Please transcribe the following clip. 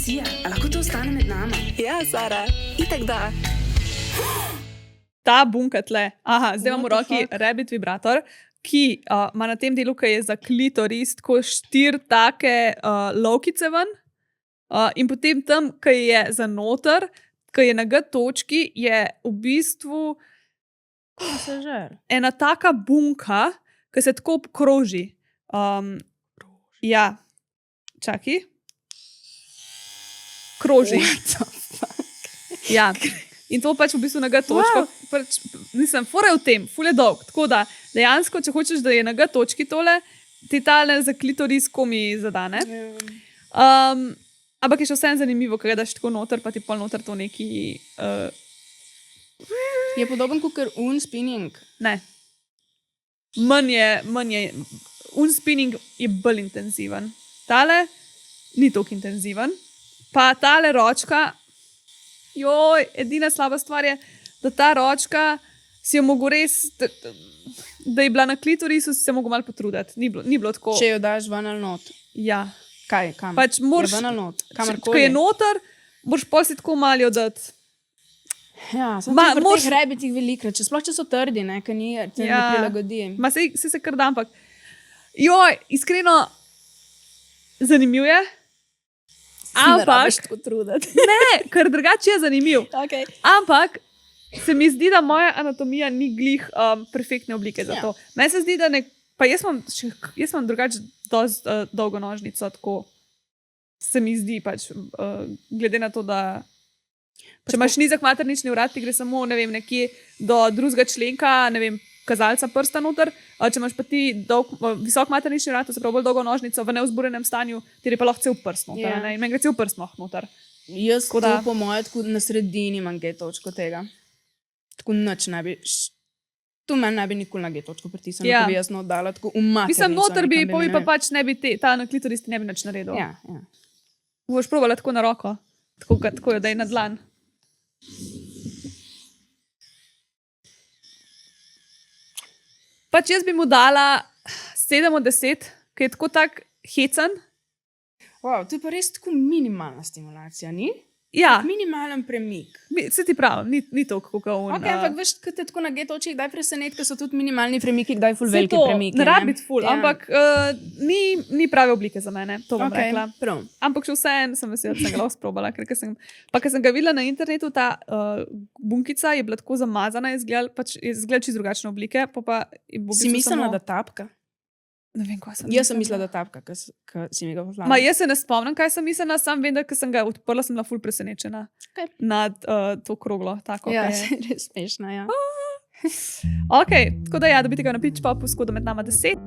Lucija, a lahko to ostane med nami? Ja, Sara, itak da. Ta bunka tle. Aha, zdaj imam v What the roki fuck? Rabbit vibrator, ki ima na tem delu, ki je za klitoris, tako 4 take lovkice ven. In potem tam, ki je za noter, ki je na G točki, je v bistvu ena taka bunka, ki se tako obkroži. Ja, čakaj. Kroži. Ja. In to pač v bistvu na G točko. Pač, fora je v tem, ful je dolg. Tako da dejansko, če hočeš, da je na G točki tole, ti tale za klitoris komi zadane. Ampak je še vsem zanimivo, kaj daš tako noter, pa ti pol noter to neki... Je podoben kot spinning. Ne. Manj je... Spinning je bolj intenziven. Tale ni toliko intenziven. Pa tale ročka, edina slaba stvar je, da ta ročka si jo mogo res, da je bila na klitorisu, si se mogo malo potruditi. Ni bilo tako. Če jo daš ven ali not. Ja. Kaj, kam? Pač moraš, je ven ali not? ko Kamorkoli. je noter, boš pol si tako malo dati. Ja, samo pri teh rebitih velikrat, sploh če so trdi, ne, ker ni ne prilagodi. Ma sej se kar da, ampak iskreno zanimiv je. Ampak, tako truditi. ne, ker drugače je zanimiv. Okay. Ampak se mi zdi, da moja anatomija ni glih perfektne oblike za to. Meni se zdi, da pa jaz imam drugače dosti dolgo nožnico, tako se mi zdi pač, glede na to, da če imaš nizek maternični vrat, ti gre samo, ne vem, nekje do drugega členka, ne vem, kazalca prsta noter, če imaš pa ti visok maternični vrat, se pravi bolj dolgo nožnico v neuzburenem stanju, ti je pa lahko cel prst noter, ne? In meni gre cel prst noter. Jaz to po moje tako na sredini imam G-točko tega. Tako nič ne bi... Tu meni ne bi nikoli na G-točko pritisnilo, ko bi jaz oddala tako v maternico. Mislim, noter bi, pa pač ne bi ta na klitoris ti ne bi nič naredil. Ja. Boš provala tako na roko, tako jo daj na dlan. Pač jaz bi mu dala 7 od 10, ker je tako tak hecen. Wow, to je pa res tako minimalna stimulacija, ni? Ja. Minimalen premik. Se ti pravi, ni to kako on. Ok, ampak veš, kaj te tako na G-točkih daj preseneti, ker so tudi minimalni premiki, kdaj ful veliki premiki. Ne rabi biti ful, ampak ni prave oblike za mene, to bom rekla. Prav. Ampak še vseeno sem vesela, da sem ga lahko sprobala, ker ker sem ga videla na internetu, ta bunkica je bila tako zamazana, izgleda čisto drugačne oblike. Si mislila, da tapka? Ne vem, kaj sem Jaz sem mislila, da tapka, ker si mi ga poslala. Jaz se ne spomnim, kaj sem mislila, sam vem, da ker sem ga odprla, sem bila ful presenečena nad to kroglo. Tako, ja, se res smešna, ja. Ok, tako da ja, dobite ga na Pitch Popu s kodom med nama 10.